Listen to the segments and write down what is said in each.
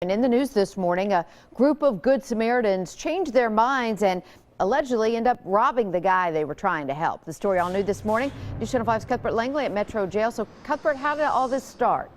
In the news this morning, a group of Good Samaritans changed their minds and allegedly end up robbing the guy they were trying to help. The story all new this morning. News Channel 5's Cuthbert Langley at Metro Jail. So Cuthbert, how did all this start?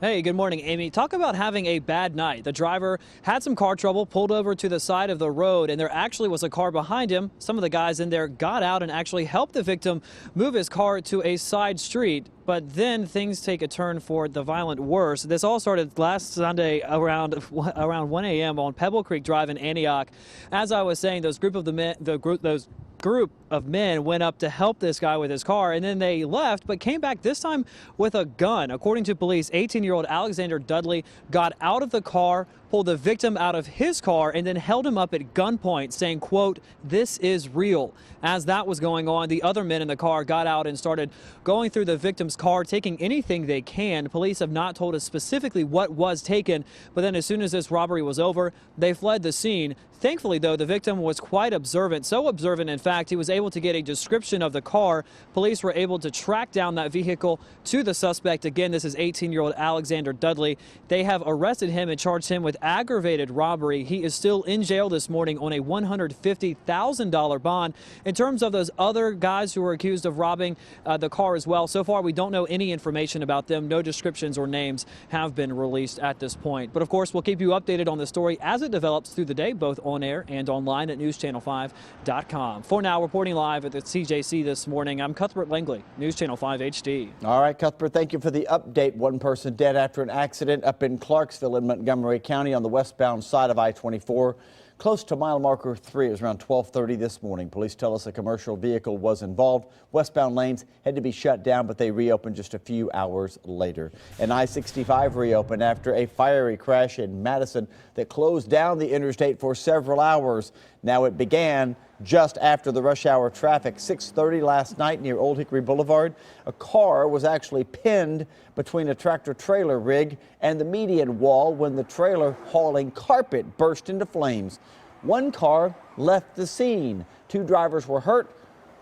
Hey, good morning, Amy. Talk about having a bad night. The driver had some car trouble, pulled over to the side of the road, and there actually was a car behind him. Some of the guys in there got out and actually helped the victim move his car to a side street. But then things take a turn for the violent worse. This all started last Sunday around 1 a.m. on Pebble Creek Drive in Antioch. As I was saying, those group of men went up to help this guy with his car, and then they left, but came back this time with a gun. According to police, 18-year-old Alexander Dudley got out of the car, pulled the victim out of his car, and then held him up at gunpoint, saying, quote, "This is real." As that was going on, the other men in the car got out and started going through the victim's car, taking anything they can. Police have not told us specifically what was taken, but then as soon as this robbery was over, they fled the scene. Thankfully, though, the victim was quite observant, so observant, in fact, he was able to get a description of the car. Police were able to track down that vehicle to the suspect. Again, this is 18-year-old Alexander Dudley. They have arrested him and charged him with aggravated robbery. He is still in jail this morning on a $150,000 bond. In terms of those other guys who were accused of robbing the car as well, so far we don't know any information about them. No descriptions or names have been released at this point. But of course, we'll keep you updated on the story as it develops through the day, both on air and online at newschannel5.com. For now, reporting live at the CJC this morning, I'm Cuthbert Langley, News Channel 5 HD. All right, Cuthbert, thank you for the update. One person dead after an accident up in Clarksville in Montgomery County on the westbound side of I-24. Close to mile marker 3. It was around 12:30 this morning. Police tell us a commercial vehicle was involved. Westbound lanes had to be shut down, but they reopened just a few hours later. And I-65 reopened after a fiery crash in Madison that closed down the interstate for several hours. Now it began just after the rush hour traffic. 6:30 last night near Old Hickory Boulevard. A car was actually pinned between a tractor-trailer rig and the median wall when the trailer hauling carpet burst into flames. One car left the scene. 2 drivers were hurt,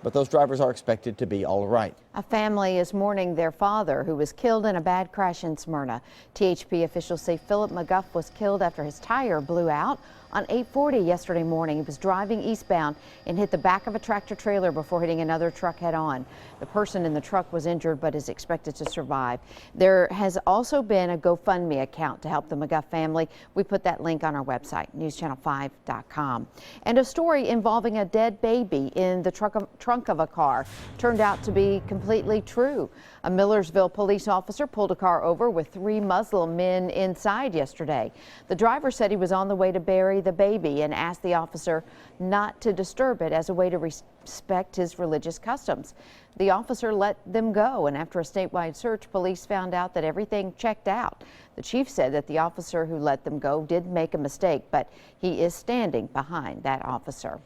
but those drivers are expected to be all right. A family is mourning their father, who was killed in a bad crash in Smyrna. THP officials say Philip McGuff was killed after his tire blew out on 840 yesterday morning. He was driving eastbound and hit the back of a tractor trailer before hitting another truck head on. The person in the truck was injured but is expected to survive. There has also been a GoFundMe account to help the McGuff family. We put that link on our website, newschannel5.com. And a story involving a dead baby in the trunk of a car turned out to be completely true. A Millersville police officer pulled a car over with 3 Muslim men inside yesterday. The driver said he was on the way to bury the baby and asked the officer not to disturb it as a way to respect his religious customs. The officer let them go, and after a statewide search, police found out that everything checked out. The chief said that the officer who let them go did make a mistake, but he is standing behind that officer.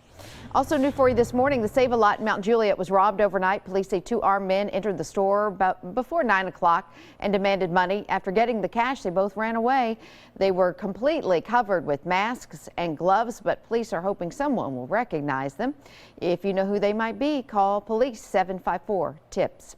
Also new for you this morning, the Save-A-Lot in Mount Juliet was robbed overnight. Police say 2 armed men entered the store before 9 o'clock and demanded money. After getting the cash, they both ran away. They were completely covered with masks and gloves, but police are hoping someone will recognize them. If you know who they might be, call police 754-TIPS.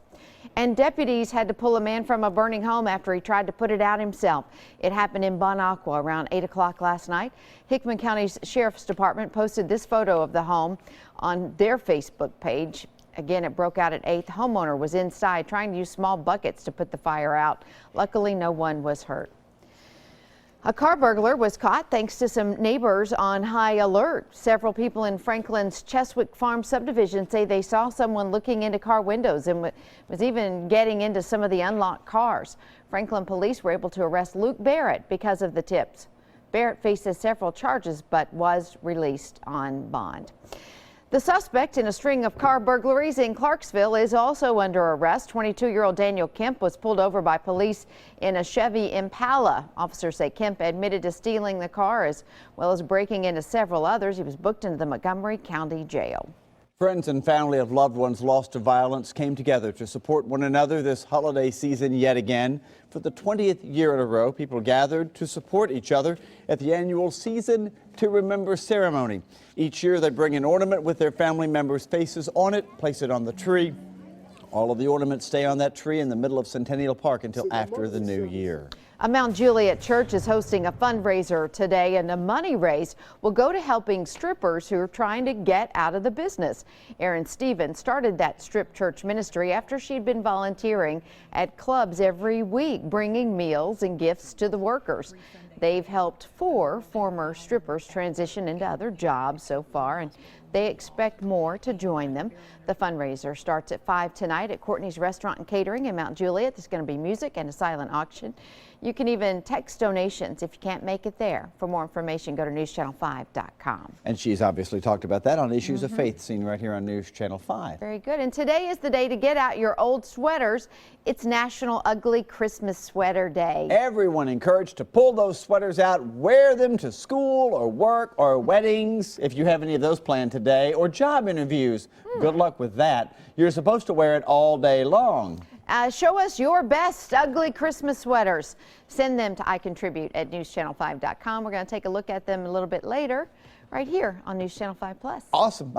And deputies had to pull a man from a burning home after he tried to put it out himself. It happened in Bon Aqua around 8 o'clock last night. Hickman County's Sheriff's Department posted this photo of the home on their Facebook page. Again, it broke out at 8. The homeowner was inside trying to use small buckets to put the fire out. Luckily, no one was hurt. A car burglar was caught thanks to some neighbors on high alert. Several people in Franklin's Cheswick Farm subdivision say they saw someone looking into car windows and was even getting into some of the unlocked cars. Franklin police were able to arrest Luke Barrett because of the tips. Barrett faces several charges but was released on bond. The suspect in a string of car burglaries in Clarksville is also under arrest. 22-year-old Daniel Kemp was pulled over by police in a Chevy Impala. Officers say Kemp admitted to stealing the car as well as breaking into several others. He was booked into the Montgomery County Jail. Friends and family of loved ones lost to violence came together to support one another this holiday season yet again. For the 20th year in a row, people gathered to support each other at the annual Season to Remember ceremony. Each year they bring an ornament with their family members' faces on it, place it on the tree. All of the ornaments stay on that tree in the middle of Centennial Park until after the new year. A Mount Juliet church is hosting a fundraiser today, and the money raised will go to helping strippers who are trying to get out of the business. Erin Stevens started that strip church ministry after she'd been volunteering at clubs every week, bringing meals and gifts to the workers. They've helped 4 former strippers transition into other jobs so far, and they expect more to join them. The fundraiser starts at 5 tonight at Courtney's Restaurant and Catering in Mount Juliet. There's going to be music and a silent auction. You can even text donations if you can't make it there. For more information, go to newschannel5.com. And she's obviously talked about that on Issues of Faith, seen right here on News Channel 5. Very good. And today is the day to get out your old sweaters. It's National Ugly Christmas Sweater Day. Everyone encouraged to pull those sweaters out, wear them to school or work or weddings, if you have any of those planned today, or job interviews. Good luck with that. You're supposed to wear it all day long. Show us your best ugly Christmas sweaters. Send them to icontribute@newschannel5.com. We're going to take a look at them a little bit later, right here on News Channel 5 Plus. Awesome.